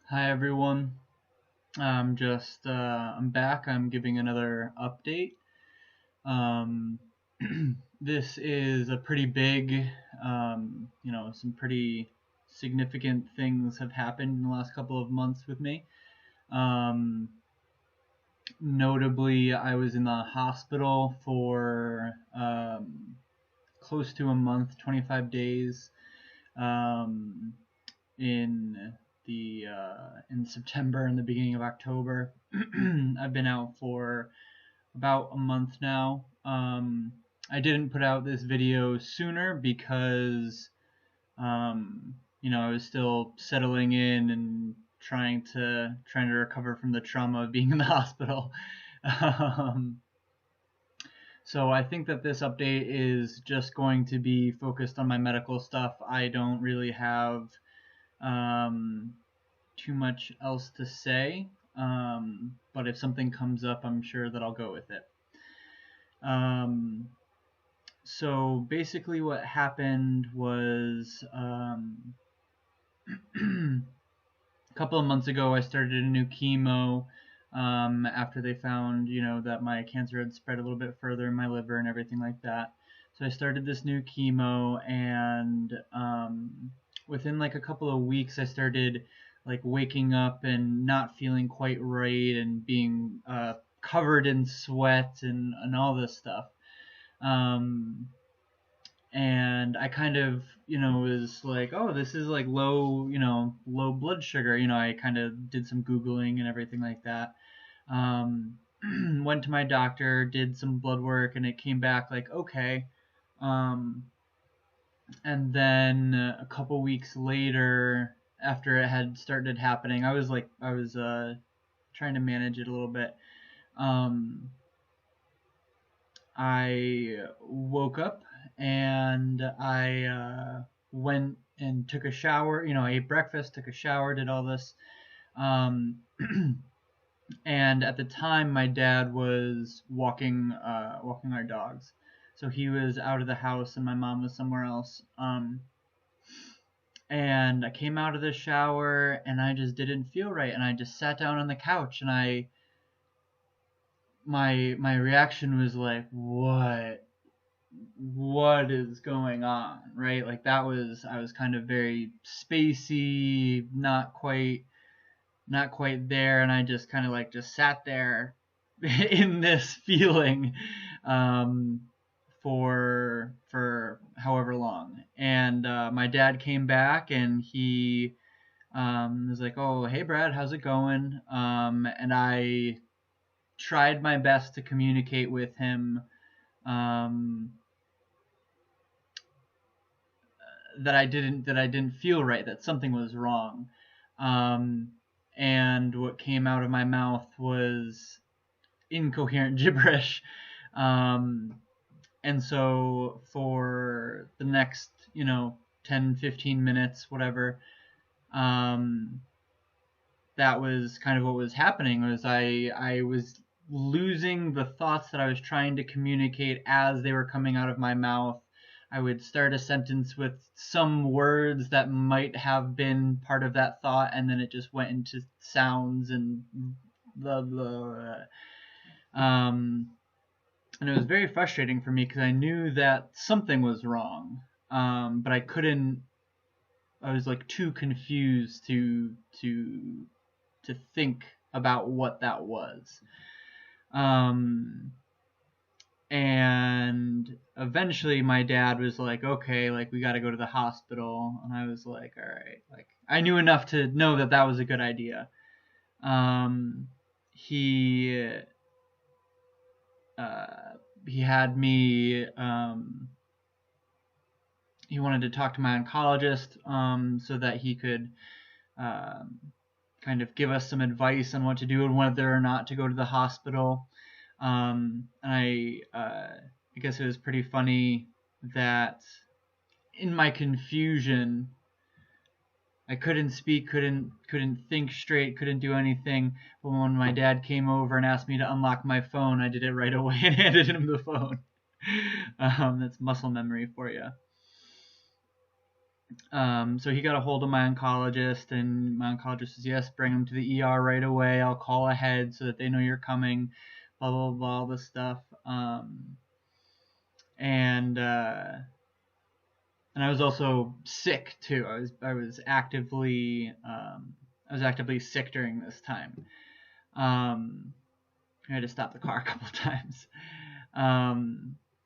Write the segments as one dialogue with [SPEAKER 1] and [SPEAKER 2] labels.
[SPEAKER 1] Hi everyone. I'm back. I'm giving another update. Um, this is a pretty big, some pretty significant things have happened in the last couple of months with me. Um, Notably, I was in the hospital for close to a month, 25 days. Um, in in September and the beginning of October. I've been out for about a month now. I didn't put out this video sooner because I was still settling in and trying to recover from the trauma of being in the hospital. Um, so I think that this update is just going to be focused on my medical stuff. I don't really have um, too much else to say, but if something comes up, I'm sure that I'll go with it. So basically, what happened was a couple of months ago, I started a new chemo after they found, that my cancer had spread a little bit further in my liver and everything like that. So I started this new chemo, and within like a couple of weeks, I started like waking up and not feeling quite right and being covered in sweat and all this stuff. Um, and I kind of, was like, oh, this is like low blood sugar. I kind of did some Googling and everything like that. Um, Went to my doctor, did some blood work, and it came back like, okay. Um, and then a couple weeks later, after it had started happening, I was trying to manage it a little bit. Um, I woke up and I went and took a shower. I ate breakfast, took a shower, did all this. Um, and at the time, my dad was walking our dogs, so he was out of the house, and my mom was somewhere else. And I came out of the shower, and I just didn't feel right, and I just sat down on the couch, and my reaction was like, what is going on, right? Like I was kind of very spacey, not quite there, and I just kind of like just sat there in this feeling um, for however long. And my dad came back and he was like, "Oh, hey Brad, how's it going?" And I tried my best to communicate with him. Um, that I didn't feel right, that something was wrong. Um, and what came out of my mouth was incoherent gibberish. Um, and so for the next, 10, 15 minutes, whatever, um, that was kind of what was happening. Was I was losing the thoughts that I was trying to communicate as they were coming out of my mouth. I would start a sentence with some words that might have been part of that thought, and then it just went into sounds and blah blah. Um, and it was very frustrating for me because I knew that something was wrong, but I couldn't. I was like too confused to think about what that was. Um, and eventually my dad was like, okay, like we got to go to the hospital. And I was like, all right, like I knew enough to know that that was a good idea. Um, he, uh, he had me, he wanted to talk to my oncologist, so that he could, um, kind of give us some advice on what to do and whether or not to go to the hospital. And I guess it was pretty funny that in my confusion, I couldn't speak, couldn't think straight, couldn't do anything. But when my dad came over and asked me to unlock my phone, I did it right away and handed him the phone. That's muscle memory for you. So he got a hold of my oncologist, and my oncologist says, yes, bring him to the ER right away. I'll call ahead so that they know you're coming, blah, blah, blah, all this stuff. And I was also sick too. I was actively sick during this time. I had to stop the car a couple of times.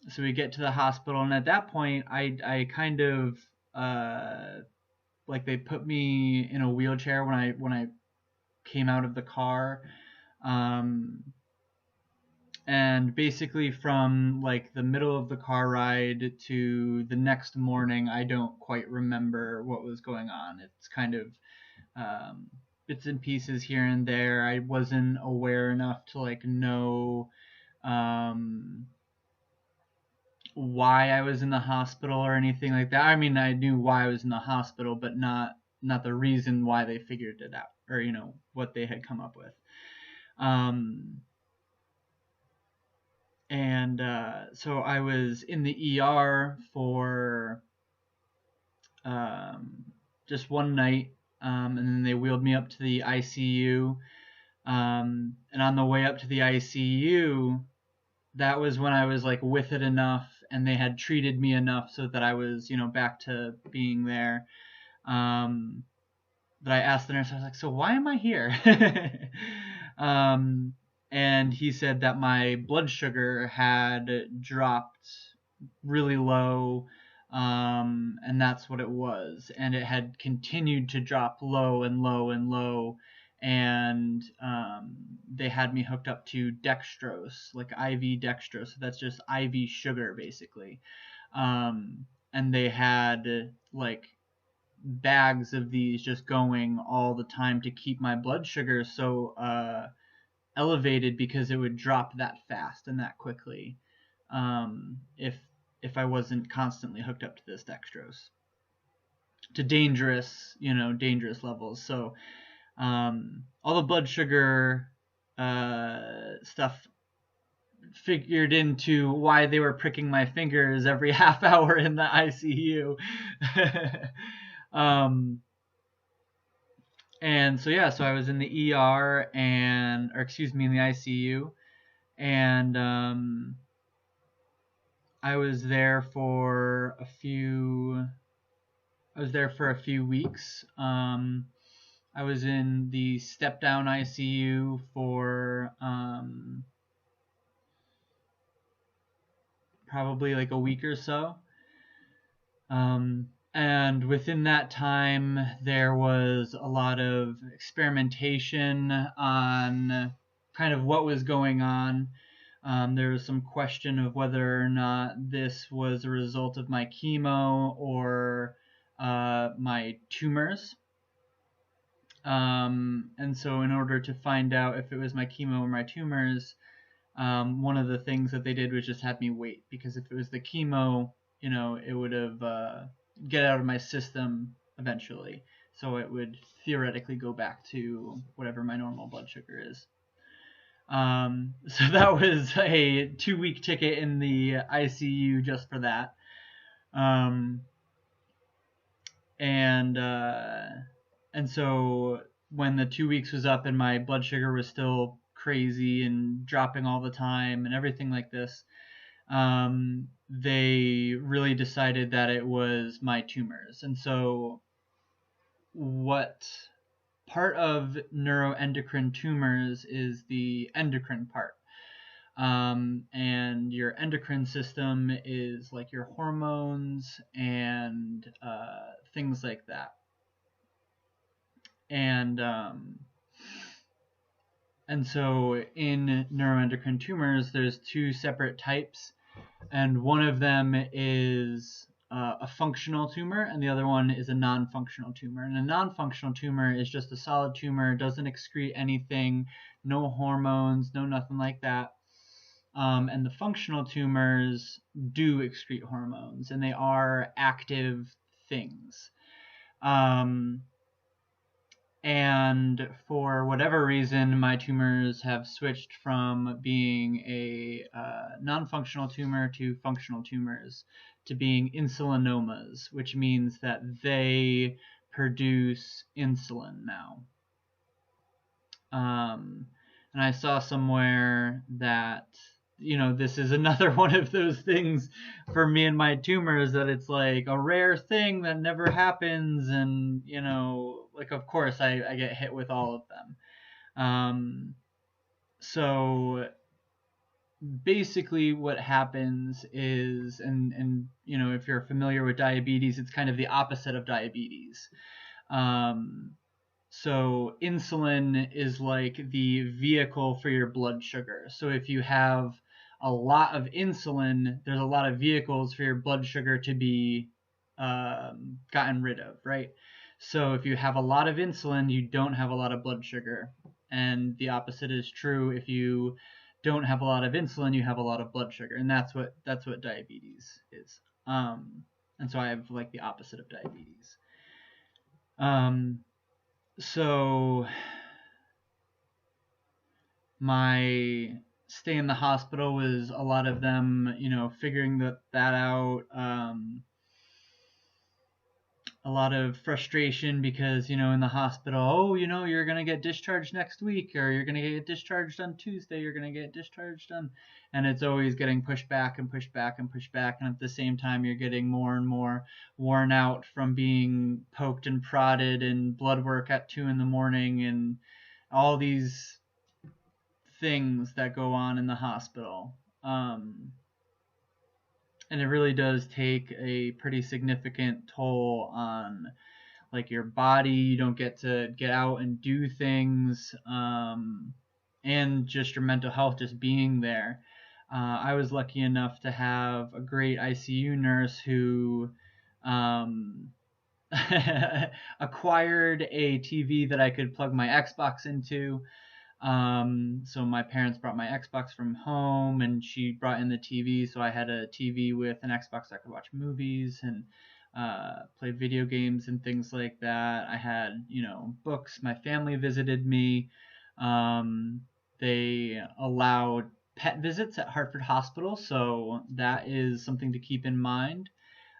[SPEAKER 1] So we get to the hospital, and at that point, I kind of like they put me in a wheelchair when I came out of the car. And basically from like the middle of the car ride to the next morning, I don't quite remember what was going on. It's kind of bits and pieces here and there. I wasn't aware enough to like know why I was in the hospital or anything like that. I mean, I knew why I was in the hospital, but not the reason why they figured it out, or what they had come up with. And so I was in the ER for just one night, and then they wheeled me up to the ICU. And on the way up to the ICU, that was when I was like with it enough, and they had treated me enough so that I was, back to being there. But I asked the nurse, I was like, so why am I here? And he said that my blood sugar had dropped really low, and that's what it was. And it had continued to drop low and low and low, and they had me hooked up to dextrose, like IV dextrose. So that's just IV sugar, basically. And they had like bags of these just going all the time to keep my blood sugar so elevated, because it would drop that fast and that quickly if I wasn't constantly hooked up to this dextrose to dangerous levels. So all the blood sugar stuff figured into why they were pricking my fingers every half hour in the ICU. And so yeah, so I was in the ER in the ICU, and I was there for a few weeks. I was in the step down ICU for probably like a week or so. And within that time, there was a lot of experimentation on kind of what was going on. There was some question of whether or not this was a result of my chemo or my tumors. And so in order to find out if it was my chemo or my tumors, one of the things that they did was just have me wait, because if it was the chemo, it would have get out of my system eventually, so it would theoretically go back to whatever my normal blood sugar is. So that was a 2-week ticket in the ICU just for that. And so when the 2 weeks was up and my blood sugar was still crazy and dropping all the time and everything like this, they really decided that it was my tumors. And so what part of neuroendocrine tumors is the endocrine part. And your endocrine system is like your hormones and things like that. And so in neuroendocrine tumors, there's 2 separate types, and one of them is a functional tumor, and the other one is a non-functional tumor. And a non-functional tumor is just a solid tumor, doesn't excrete anything, no hormones, no nothing like that. And the functional tumors do excrete hormones, and they are active things. And for whatever reason, my tumors have switched from being a non-functional tumor to functional tumors to being insulinomas, which means that they produce insulin now. And I saw somewhere that, this is another one of those things for me and my tumors, that it's like a rare thing that never happens. And, like, of course I get hit with all of them. So basically what happens is, and if you're familiar with diabetes, it's kind of the opposite of diabetes. So insulin is like the vehicle for your blood sugar. So if you have a lot of insulin, there's a lot of vehicles for your blood sugar to be gotten rid of, right? So if you have a lot of insulin, you don't have a lot of blood sugar. And the opposite is true. If you don't have a lot of insulin, you have a lot of blood sugar. And that's what diabetes is. And so I have like the opposite of diabetes. So my stay in the hospital was a lot of them, figuring that out. A lot of frustration because, in the hospital, you're going to get discharged next week, or you're going to get discharged on Tuesday, you're going to get discharged on, and it's always getting pushed back and pushed back and pushed back. And at the same time, you're getting more and more worn out from being poked and prodded and blood work at 2 a.m. and all these things that go on in the hospital. And it really does take a pretty significant toll on like your body. You don't get to get out and do things, and just your mental health just being there. I was lucky enough to have a great ICU nurse who acquired a TV that I could plug my Xbox into. So my parents brought my Xbox from home, and she brought in the TV. So I had a TV with an Xbox. I could watch movies and play video games and things like that. I had, books. My family visited me. They allowed pet visits at Hartford Hospital, so that is something to keep in mind.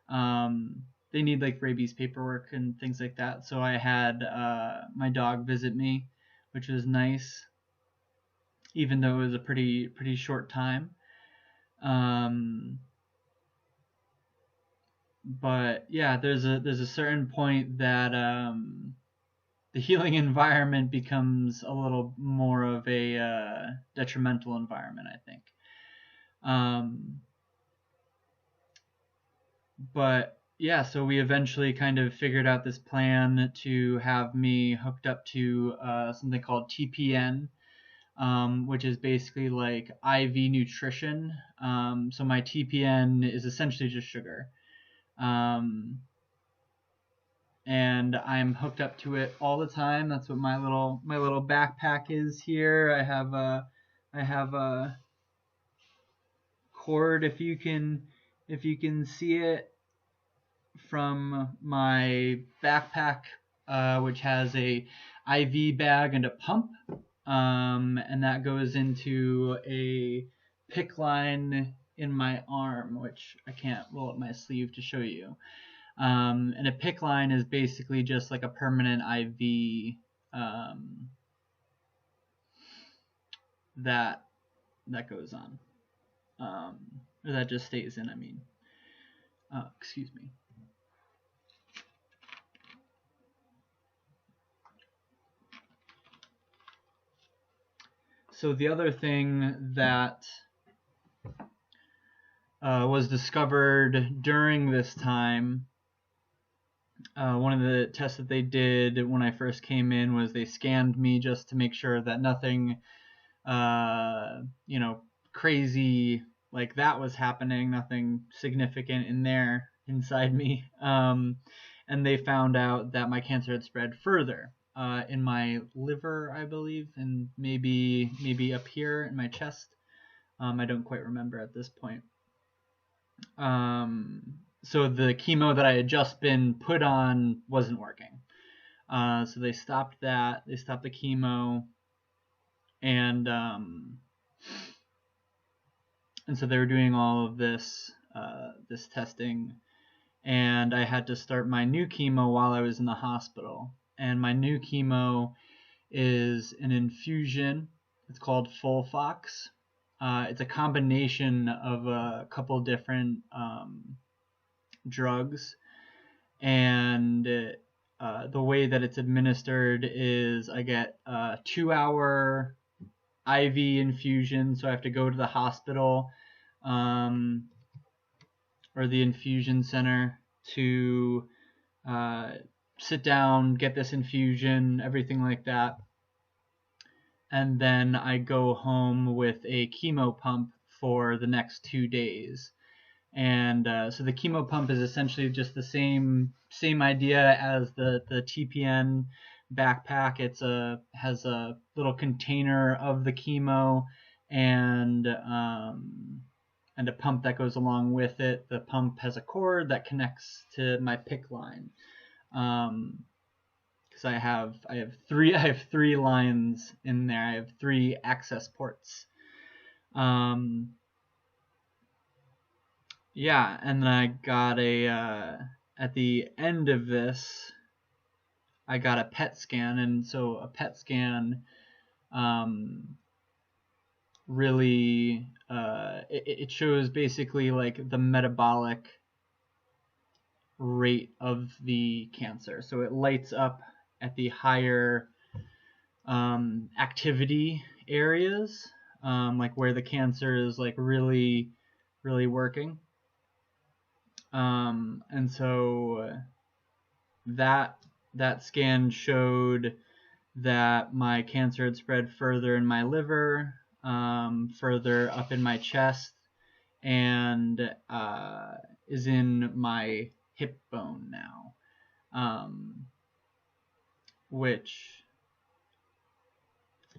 [SPEAKER 1] They need like rabies paperwork and things like that. So I had my dog visit me, which was nice, even though it was a pretty short time. But yeah, there's a certain point that the healing environment becomes a little more of a detrimental environment, I think. But yeah, so we eventually kind of figured out this plan to have me hooked up to something called TPN, which is basically like IV nutrition. So my TPN is essentially just sugar. And I'm hooked up to it all the time. That's what my little backpack is here. I have a cord, if you can see it, from my backpack, which has a IV bag and a pump, and that goes into a PICC line in my arm, which I can't roll up my sleeve to show you. And a PICC line is basically just like a permanent IV that goes on, or that just stays in. Excuse me. So the other thing that was discovered during this time, one of the tests that they did when I first came in was they scanned me just to make sure that nothing, crazy like that was happening, nothing significant inside me. And they found out that my cancer had spread further in my liver, I believe, and maybe up here in my chest. I don't quite remember at this point. So the chemo that I had just been put on wasn't working. So they stopped that. They stopped the chemo, and so they were doing all of this this testing, and I had to start my new chemo while I was in the hospital. And my new chemo is an infusion. It's called Folfox. It's a combination of a couple different drugs, and the way that it's administered is I get a 2-hour IV infusion, so I have to go to the hospital or the infusion center to sit down, get this infusion, everything like that. And then I go home with a chemo pump for the next 2 days. And so the chemo pump is essentially just the same idea as the TPN backpack. Has a little container of the chemo and a pump that goes along with it. The pump has a cord that connects to my PICC line. Because I have 3 lines in there. I have 3 access ports. Yeah, and then I got at the end of this, I got a PET scan, and so a PET scan really it shows basically like the metabolic rate of the cancer. So it lights up at the higher activity areas, like where the cancer is like really working. And so that scan showed that my cancer had spread further in my liver, further up in my chest, and is in my hip bone now, which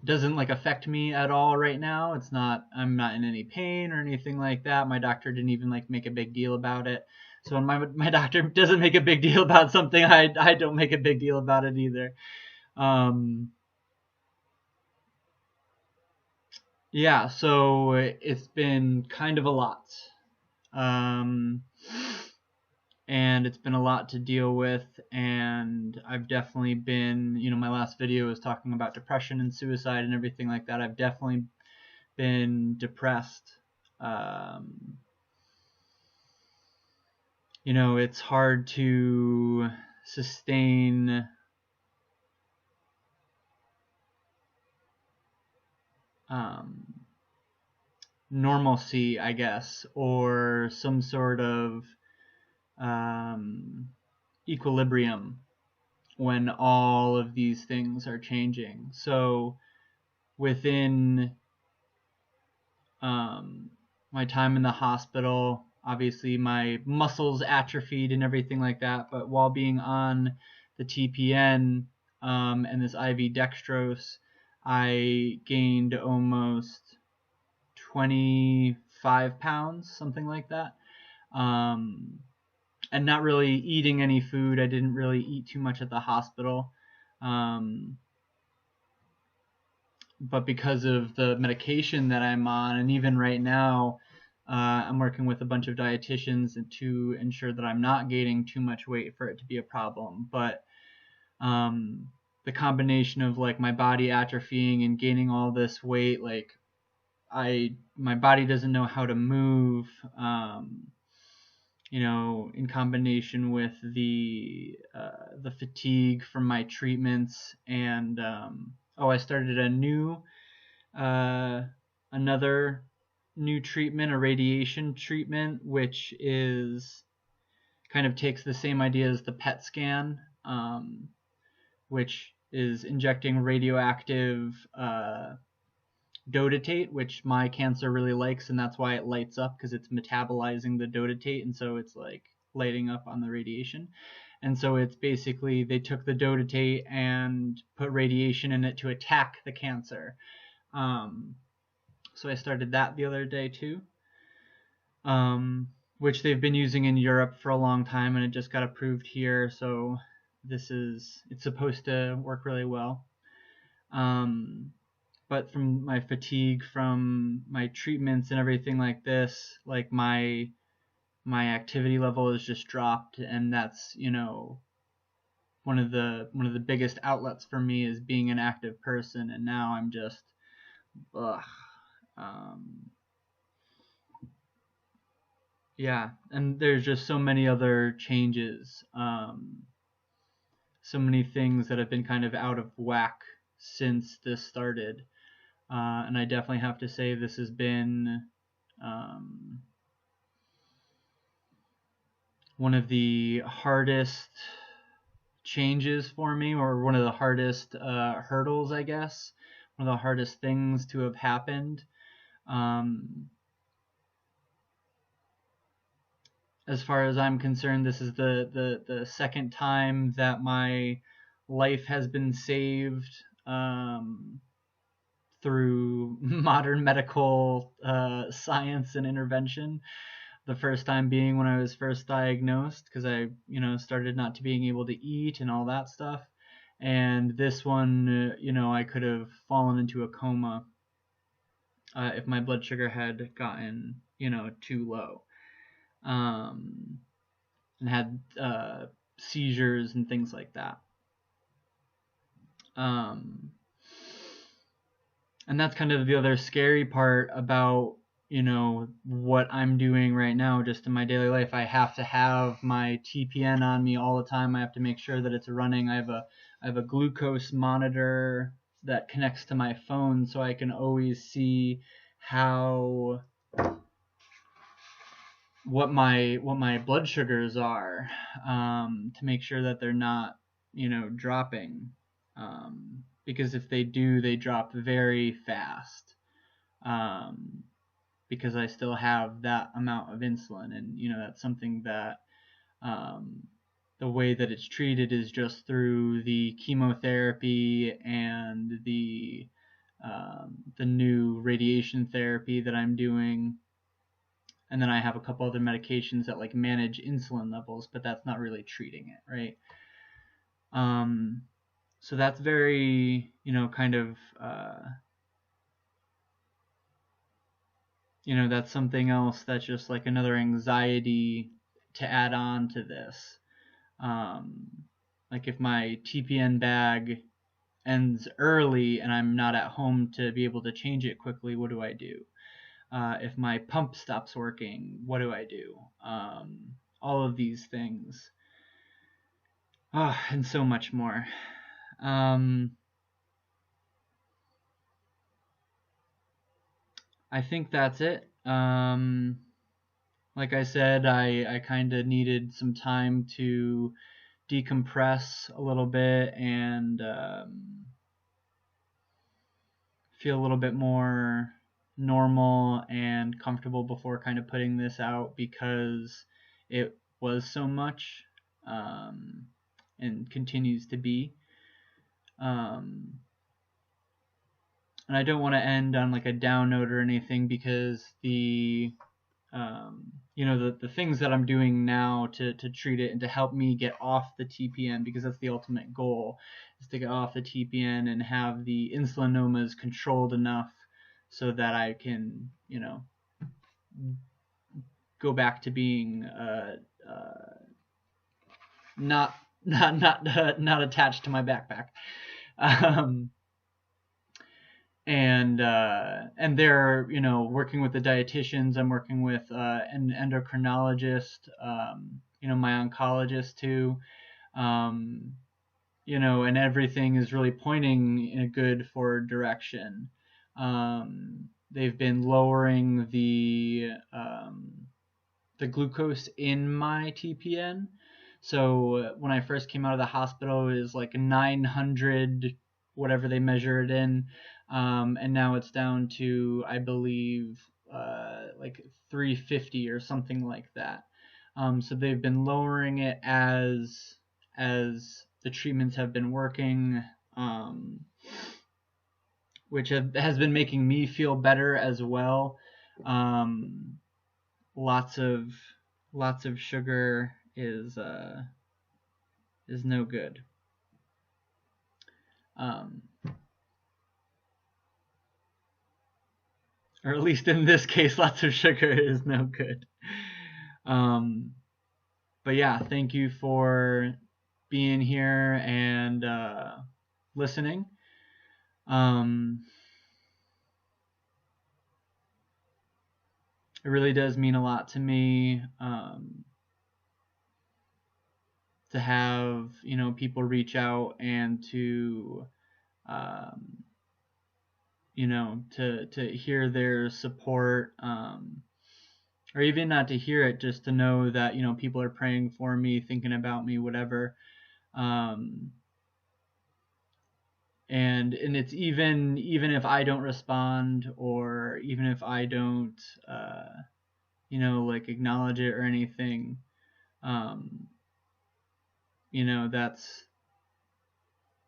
[SPEAKER 1] doesn't like affect me at all right now. I'm not in any pain or anything like that. My doctor didn't even like make a big deal about it. So when my doctor doesn't make a big deal about something, I don't make a big deal about it either. Yeah, so it's been kind of a lot. And it's been a lot to deal with, and I've definitely been, my last video was talking about depression and suicide and everything like that. I've definitely been depressed. It's hard to sustain normalcy, I guess, or some sort of equilibrium when all of these things are changing. So within my time in the hospital, obviously my muscles atrophied and everything like that, but while being on the TPN and this IV dextrose, I gained almost 25 pounds, something like that. And not really eating any food. I didn't really eat too much at the hospital. But because of the medication that I'm on, and even right now, I'm working with a bunch of dietitians to ensure that I'm not gaining too much weight for it to be a problem. But the combination of like my body atrophying and gaining all this weight, like my body doesn't know how to move. In combination with the fatigue from my treatments, and I started another new treatment, a radiation treatment, which is kind of takes the same idea as the PET scan, which is injecting radioactive dotatate, which my cancer really likes, and that's why it lights up, because it's metabolizing the dotatate, and so it's like lighting up on the radiation. And so it's basically they took the dotatate and put radiation in it to attack the cancer. So I started that the other day too, which they've been using in Europe for a long time, and it just got approved here, so it's supposed to work really well. But from my fatigue, from my treatments and everything like this, like my my activity level has just dropped, and that's, you know, one of the biggest outlets for me is being an active person, and now I'm just ugh. Yeah, and there's just so many other changes, so many things that have been kind of out of whack since this started, and I definitely have to say this has been one of the hardest changes for me, or one of the hardest hurdles, I guess, one of the hardest things to have happened. As far as I'm concerned, this is the second time that my life has been saved through modern medical science and intervention. The first time being when I was first diagnosed, because I, you know, started not to being able to eat and all that stuff. And this one, you know, I could have fallen into a coma if my blood sugar had gotten, you know, too low. And had seizures and things like that. And that's kind of the other scary part about, you know, what I'm doing right now just in my daily life. I have to have my TPN on me all the time. I have to make sure that it's running. I have a glucose monitor that connects to my phone, so I can always see how what my blood sugars are, to make sure that they're not, you know, dropping, because if they do, they drop very fast, because I still have that amount of insulin, and you know that's something that the way that it's treated is just through the chemotherapy and the new radiation therapy that I'm doing. And then I have a couple other medications that like manage insulin levels, but that's not really treating it, right? So that's very, you know, kind of, you know, that's something else that's just like another anxiety to add on to this. Like if my TPN bag ends early and I'm not at home to be able to change it quickly, what do I do? If my pump stops working, what do I do? All of these things. And so much more. I think that's it. Like I said, I kind of needed some time to decompress a little bit and feel a little bit more normal and comfortable before kind of putting this out, because it was so much, and continues to be. And I don't want to end on like a down note or anything, because the you know, the things that I'm doing now to treat it and to help me get off the TPN, because that's the ultimate goal, is to get off the TPN and have the insulinomas controlled enough so that I can, you know, go back to being not attached to my backpack. And they're, you know, working with the dietitians. I'm working with an endocrinologist, you know, my oncologist too, you know, and everything is really pointing in a good forward direction. They've been lowering the glucose in my TPN. So when I first came out of the hospital, it was like 900, whatever they measure it in. And now it's down to, I believe, like 350 or something like that. So they've been lowering it as the treatments have been working, which has been making me feel better as well. Lots of sugar is no good. Or at least in this case, lots of sugar is no good. But yeah, thank you for being here and listening. It really does mean a lot to me to have, people reach out and to um, to hear their support, or even not to hear it, just to know that people are praying for me, thinking about me, whatever. um, and it's even if I don't respond, or even if I don't like acknowledge it or anything, um, that's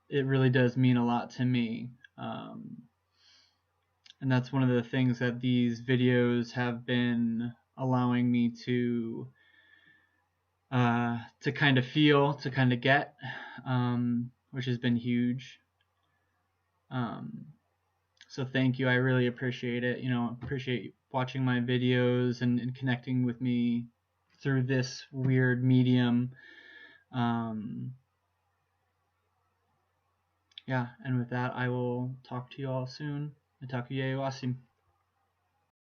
[SPEAKER 1] it really does mean a lot to me. And that's one of the things that these videos have been allowing me to kind of feel, to kind of get, which has been huge. So thank you. I really appreciate it. Appreciate watching my videos and connecting with me through this weird medium. Yeah, and with that, I will talk to you all soon. Mitakuye Oyasin.